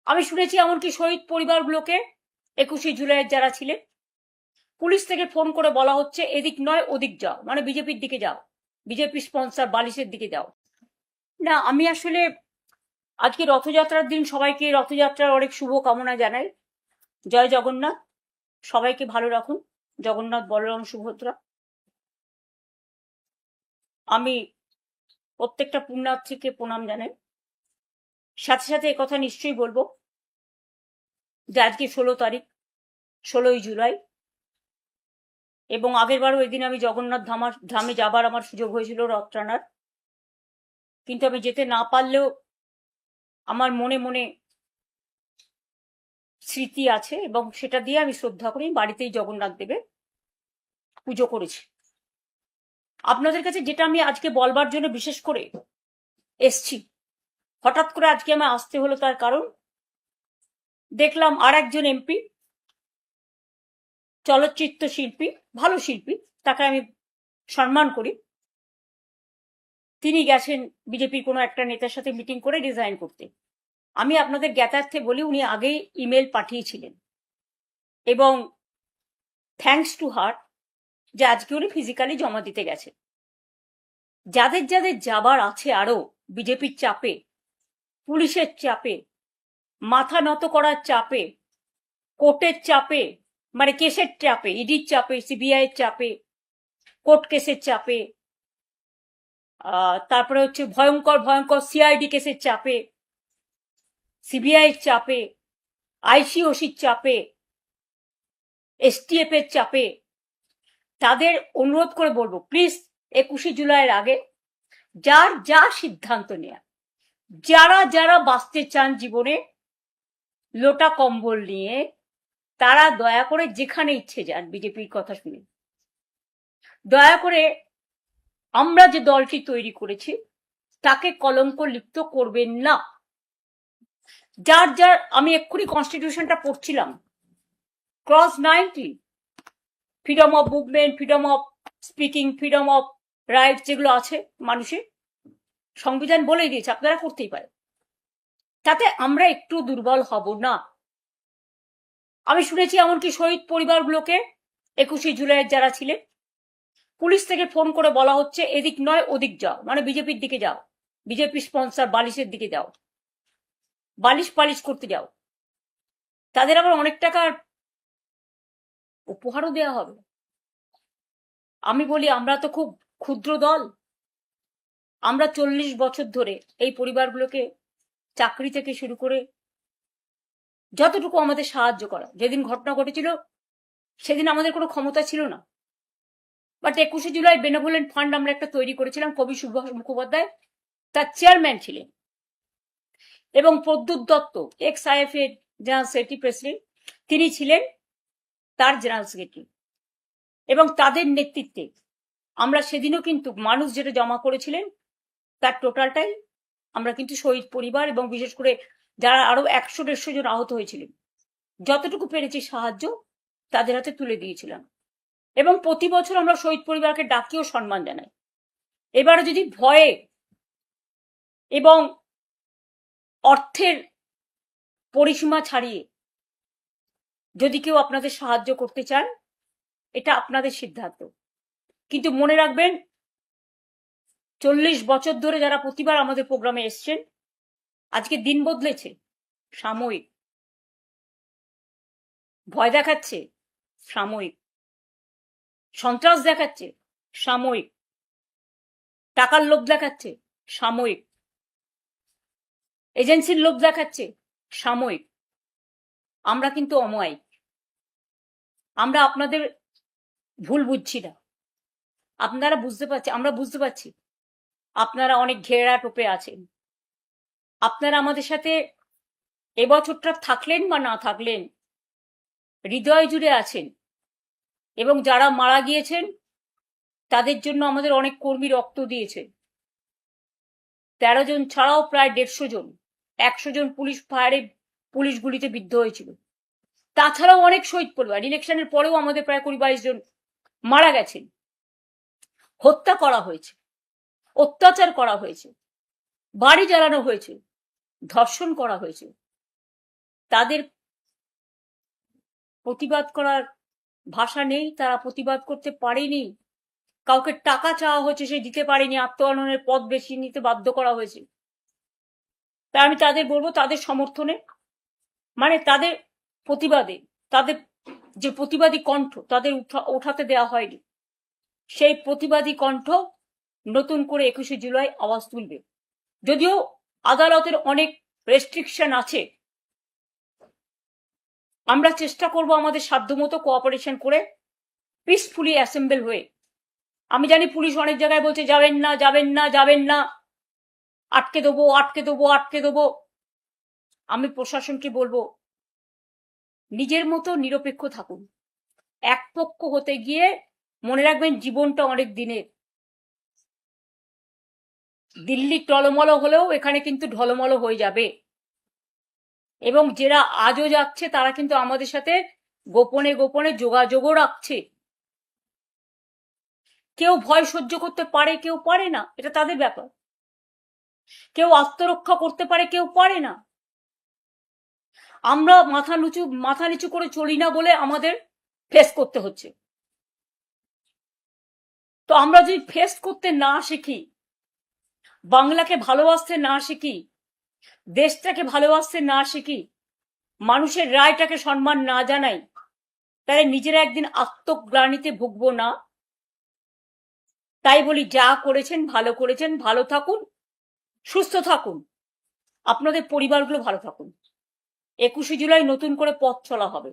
আমি শুনেছি এমনকি শহীদ পরিবারগুলোকে 21শে জুলাইয়ের যারা ছিলেন পুলিশ থেকে ফোন করে বলা হচ্ছে এদিক নয় ওদিক যাও, মানে বিজেপির দিকে যাও, বিজেপি স্পন্সর বালিশের দিকে যাও। না, আমি আসলে আজকে রথযাত্রার দিন সবাইকে রথযাত্রার অনেক শুভ কামনা জানাই। জয় জগন্নাথ, সবাইকে ভালো রাখুন। জগন্নাথ বলরাম সুভদ্রা। আমি প্রত্যেকটা পুণ্যার্থীকে প্রণাম জানাই। সাথে সাথে একথা নিশ্চয়ই বলবো যে আজকে 16 তারিখ, 16ই জুলাই, এবং আগেরবারও এদিন আমি জগন্নাথ ধামে যাবার আমার সুযোগ হয়েছিল রথ টানার, কিন্তু আমি যেতে না পারলেও আমার মনে মনে স্মৃতি আছে এবং সেটা দিয়ে আমি শ্রদ্ধা করি। বাড়িতেই জগন্নাথ দেবের পুজো করেছি। আপনাদের কাছে যেটা আমি আজকে বলবার জন্য বিশেষ করে এসছি, হঠাৎ করে আজকে আমার আসতে হলো, তার কারণ দেখলাম আর একজন এমপি, চলচ্চিত্র শিল্পী, ভালো শিল্পী, তাকে আমি সম্মান করি, তিনি গেছেন বিজেপির কোনো একটা নেতার সাথে মিটিং করে রিজাইন করতে। আমি আপনাদের জ্ঞাতার্থে বলি, উনি আগেই ইমেল পাঠিয়েছিলেন এবং থ্যাঙ্কস টু হার যে আজকে উনি ফিজিক্যালি জমা দিতে গেছে। যাদের যাদের যাবার আছে আরো বিজেপির চাপে, পুলিশের চাপে, মাথা নত করার চাপে, কোর্টের চাপে, মানে কেসের চাপে, ইডির চাপে, সিবিআই এর চাপে, কোর্ট কেসের চাপে, তারপরে হচ্ছে ভয়ঙ্কর ভয়ঙ্কর সিআইডি কেসের চাপে, সিবিআই এর চাপে, আইসিওসির চাপে, এসটিএফ এর চাপে, তাদের অনুরোধ করে বলবো প্লিজ 21শে জুলাইয়ের আগে যার যা সিদ্ধান্ত নেয়া, যারা যারা বাঁচতে চান জীবনে লোটা কম্বল নিয়ে, তারা দয়া করে যেখানে ইচ্ছে যান বিজেপির কথা শুনে। দয়া করে আমরা যে দলটি তৈরি করেছি তাকে কলঙ্ক লিপ্ত করবেন না। যার যার, আমি এক্ষুনি কনস্টিটিউশনটা পড়ছিলাম, clause 90, freedom of movement, freedom of speaking, freedom of rights, যেগুলো আছে মানুষের, সংবিধান বলেই দিয়েছে আপনারা করতেই পারেন, তাতে আমরা একটু দুর্বল হব না। আমি শুনেছি এমনকি শহীদ পরিবারগুলোকে 21শে জুলাইয়ের যারা ছিলেন পুলিশ থেকে ফোন করে বলা হচ্ছে এদিক নয় ওদিক যাও, মানে বিজেপির দিকে যাও, বিজেপি স্পন্সর বালিশের দিকে যাও, বালিশ পালিশ করতে যাও। তাদের আবার অনেক টাকার উপহারও দেওয়া হবে। আমি বলি আমরা তো খুব ক্ষুদ্র দল, আমরা 40 বছর ধরে এই পরিবারগুলোকে চাকরি থেকে শুরু করে যতটুকু আমাদের সাহায্য করা, যেদিন ঘটনা ঘটেছিল সেদিন আমাদের কোনো ক্ষমতা ছিল না, বাট 21শে জুলাই বেনেভোলেন্ট ফান্ড আমরা একটা তৈরি করেছিলাম, কবি সুভাষ মুখোপাধ্যায় তার চেয়ারম্যান ছিলেন, এবং প্রদ্যুৎ দত্ত এক্স আইএফ এর জেনারেল সেক্রেটারি প্রেসিডেন্ট, তিনি ছিলেন তার জেনারেল সেক্রেটারি, এবং তাদের নেতৃত্বে আমরা সেদিনও কিন্তু মানুষ যেটা জমা করেছিলেন তার টোটালটাই আমরা কিন্তু শহীদ পরিবার এবং বিশেষ করে যারা আরো 100-150 জন আহত হয়েছিলেন যতটুকু পেরেছি সাহায্য তাদের হাতে তুলে দিয়েছিলাম, এবং প্রতি বছর আমরা শহীদ পরিবারকে ডাকিও সম্মান জানাই। এবারে যদি ভয়ে এবং অর্থের পরিসীমা ছাড়িয়ে যদি কেউ আপনাদের সাহায্য করতে চান, এটা আপনাদের সিদ্ধান্ত, কিন্তু মনে রাখবেন 40 বছর ধরে যারা প্রতিবার আমাদের প্রোগ্রামে এসছেন, আজকে দিন বদলেছে, সাময়িক। ভয় দেখাচ্ছে, সাময়িক। সন্ত্রাস দেখাচ্ছে, সাময়িক। টাকার লোভ দেখাচ্ছে, সাময়িক। এজেন্সির লোভ দেখাচ্ছে, সাময়িক। আমরা কিন্তু অমায়িক। আমরা আপনাদের ভুল বুঝছি না, আপনারা বুঝতে পারছেন, আমরা বুঝতে পারছি আপনারা অনেক ঘেরা টোপে আছেন। আপনারা আমাদের সাথে এবছরটা থাকলেন বা না থাকলেন হৃদয় জুড়ে আছেন, এবং যারা মারা গিয়েছেন তাদের জন্য আমাদের অনেক কর্মী রক্ত দিয়েছে। 13 জন ছাড়াও প্রায় 150 জন, 100 জন পুলিশ ফায়ারে, পুলিশ গুলিতে বিদ্ধ হয়েছিল। তাছাড়াও অনেক শহীদ পরিবার, ইলেকশনের পরেও আমাদের প্রায় 20-22 জন মারা গেছেন, হত্যা করা হয়েছে, অত্যাচার করা হয়েছে, বাড়ি জ্বালানো হয়েছে, ধর্ষণ করা হয়েছে। তাদের প্রতিবাদ করার ভাষা নেই, তারা প্রতিবাদ করতে পারেনি। কাউকে টাকা চাওয়া হয়েছে, সে দিতে পারেনি, আত্মহননের পথ বেছে নিতে বাধ্য করা হয়েছে। তাই আমি তাদের বলবো, তাদের সমর্থনে, মানে তাদের প্রতিবাদে, তাদের যে প্রতিবাদী কণ্ঠ তাদের ওঠাতে দেওয়া হয়নি, সেই প্রতিবাদী কণ্ঠ নতুন করে 21শে জুলাই আওয়াজ তুলবে। যদিও আদালতের অনেক রেস্ট্রিকশন আছে, আমরা চেষ্টা করব আমাদের সাধ্যমতো কোঅপারেশন করে পিসফুলি অ্যাসেম্বল হয়ে। আমি জানি পুলিশ অনেক জায়গায় বলছে যাবেন না, যাবেন না, যাবেন না, আটকে দেবো, আটকে দেবো, আটকে দেবো। আমি প্রশাসনকে বলবো, নিজের মতো নিরপেক্ষ থাকুন। এক পক্ষ হতে গিয়ে মনে রাখবেন জীবনটা অনেক দিনের। দিল্লি টলমল হলেও এখানে কিন্তু ঢলমল হয়ে যাবে, এবং যারা আজও যাচ্ছে তারা কিন্তু আমাদের সাথে গোপনে গোপনে যোগাযোগও রাখছে। কেউ ভয় সহ্য করতে পারে, কেউ পারে না, এটা তাদের ব্যাপার। কেউ আত্মরক্ষা করতে পারে, কেউ পারে না। আমরা মাথা নিচু করে চলি না বলে আমাদের ফেস করতে হচ্ছে। তো আমরা যদি ফেস করতে না শিখি, বাংলাকে ভালোবাসতে না শিখি, দেশটাকে ভালোবাসতে না শিখি, মানুষের রায়টাকে সম্মান না জানাই, তাহলে নিজেরা একদিন আত্মগ্লানিতে ভুগবো না। তাই বলি, যা করেছেন ভালো করেছেন, ভালো থাকুন, সুস্থ থাকুন, আপনাদের পরিবারগুলো ভালো থাকুন। 21শে জুলাই নতুন করে পথ চলা হবে,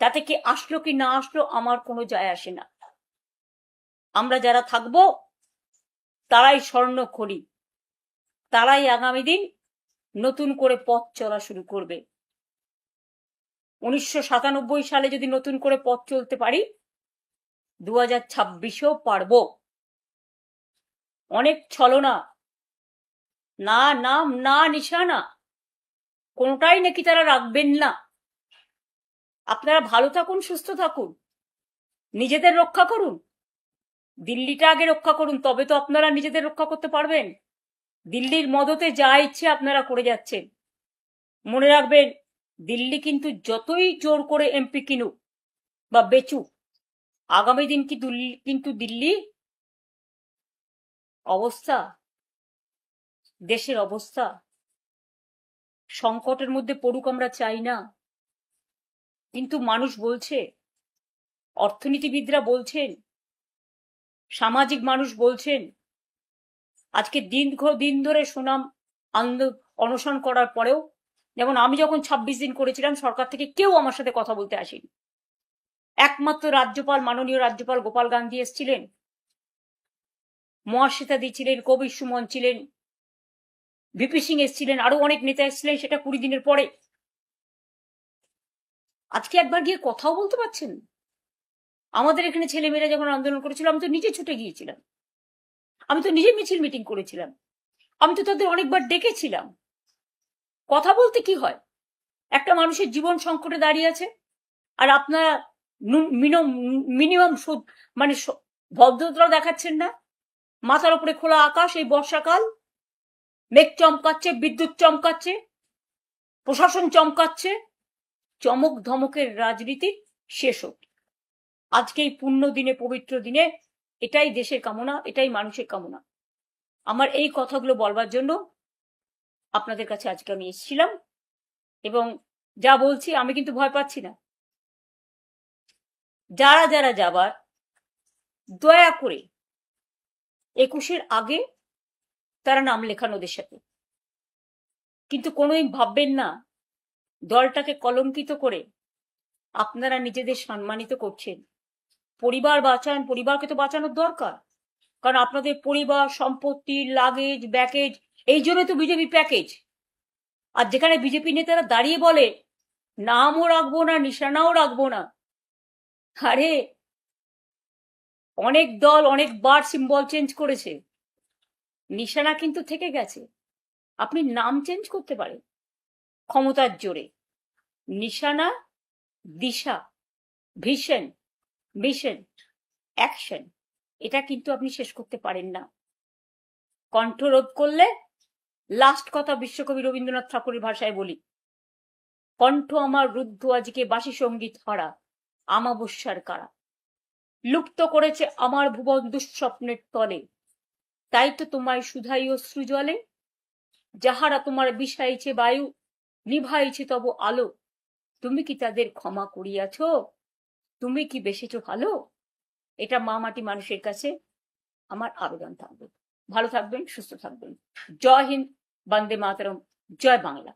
তাতে কি আসলো কি না আসলো আমার কোনো যায় আসে না। আমরা যারা থাকবো তারাই স্বর্ণখড়ি, তারাই আগামী দিন নতুন করে পথ চলা শুরু করবে। 1997 সালে যদি নতুন করে পথ চলতে পারি, 2026-এও পারবো। অনেক ছলনা, না নাম না নিশানা, কোনটাই নাকি তারা রাখবেন না। আপনারা ভালো থাকুন, সুস্থ থাকুন, নিজেদের রক্ষা করুন, দিল্লিটা আগে রক্ষা করুন, তবে তো আপনারা নিজেদের রক্ষা করতে পারবেন। দিল্লির মদতে যা ইচ্ছে আপনারা করে যাচ্ছেন। মনে রাখবেন, দিল্লি কিন্তু যতই জোর করে এমপি কিনুক বা বেচুক, আগামী দিন কিন্তু দিল্লি অবস্থা, দেশের অবস্থা সংকটের মধ্যে পড়ুক, আমরা চাই না। কিন্তু মানুষ বলছে, অর্থনীতিবিদরা বলছেন, সামাজিক মানুষ বলছেন, আজকে দীর্ঘদিন ধরে সুনাম অনশন করার পরেও, যেমন আমি যখন 26 দিন করেছিলাম, সরকার থেকে কেউ আমার সাথে কথা বলতে আসেনি। একমাত্র রাজ্যপাল, মাননীয় রাজ্যপাল গোপাল গান্ধী এসেছিলেন, মহাশ্বেতাদি ছিলেন, কবির সুমন ছিলেন, ভিপি সিং এসেছিলেন, আরো অনেক নেতা এসেছিলেন, সেটা 20 দিনের পরে। আজকে একবার গিয়ে কথাও বলতে পারছেন। আমাদের এখানে ছেলেমেয়েরা যখন আন্দোলন করেছিল, আমি তো নিজে ছুটে গিয়েছিলাম, আমি তো নিজে মিছিল মিটিং করেছিলাম, আমি তো তাদের অনেকবার ডেকেছিলাম। কথা বলতে কি হয়? একটা মানুষের জীবন সংকটে দাঁড়িয়ে আছে, আর আপনারা মিনিমাম মানে ভদ্রতাও দেখাচ্ছেন না। মাথার উপরে খোলা আকাশ, এই বর্ষাকাল, মেঘ চমকাচ্ছে, বিদ্যুৎ চমকাচ্ছে, প্রশাসন চমকাচ্ছে, চমক ধমকের রাজনীতি শেষ হোক। আজকে এই পুণ্য দিনে, পবিত্র দিনে, এটাই দেশের কামনা, এটাই মানুষের কামনা। আমার এই কথাগুলো বলবার জন্য আপনাদের কাছে আজকে আমি এসেছিলাম, এবং যা বলছি আমি কিন্তু ভয় পাচ্ছি না। যারা যারা যাবার, দয়া করে 21-এর আগে তারা নাম লেখান ওদের সাথে। কিন্তু কোনোদিন ভাববেন না দলটাকে কলঙ্কিত করে আপনারা নিজেদের সম্মানিত করছেন। পরিবার বাঁচান, পরিবারকে তো বাঁচানোর দরকার, কারণ আপনাদের পরিবার, সম্পত্তি, লাগেজ, ব্যাকেজ, এই জন্য তো বিজেপি প্যাকেজ। আর যেখানে বিজেপি নেতারা দাঁড়িয়ে বলে নামও রাখবো না, নিশানাও রাখবো না, আরে অনেক দল অনেকবার সিম্বল চেঞ্জ করেছে, নিশানা কিন্তু থেকে গেছে। আপনি নাম চেঞ্জ করতে পারেন ক্ষমতার জোরে, নিশানা, দিশা, ভিশন, মিশন, অ্যাকশন, এটা কিন্তু আপনি শেষ করতে পারেন না। কণ্ঠরোধ করলে লাস্ট কথা বিশ্বকবি রবীন্দ্রনাথ ঠাকুরের ভাষায় বলি, কণ্ঠ আমার রুদ্ধ আজকে বাসি সঙ্গীত হারা আমাবস্যার কারা, লুপ্ত করেছে আমার ভুবন দুঃস্বপ্নের তলে, তাই তো তোমায় শুধাই অশ্রু জলে, যাহারা তোমার বিষাইছে বায়ু নিভাইছে তব আলো, তুমি কি তাদের ক্ষমা করিয়াছ, তুমি কি বেসেছ ভালো? এটা মা মাটি মানুষের কাছে আমার আবেদন থাকবে। ভালো থাকবেন, সুস্থ থাকবেন। জয় হিন্দ, বন্দে মাতরম, জয় বাংলা।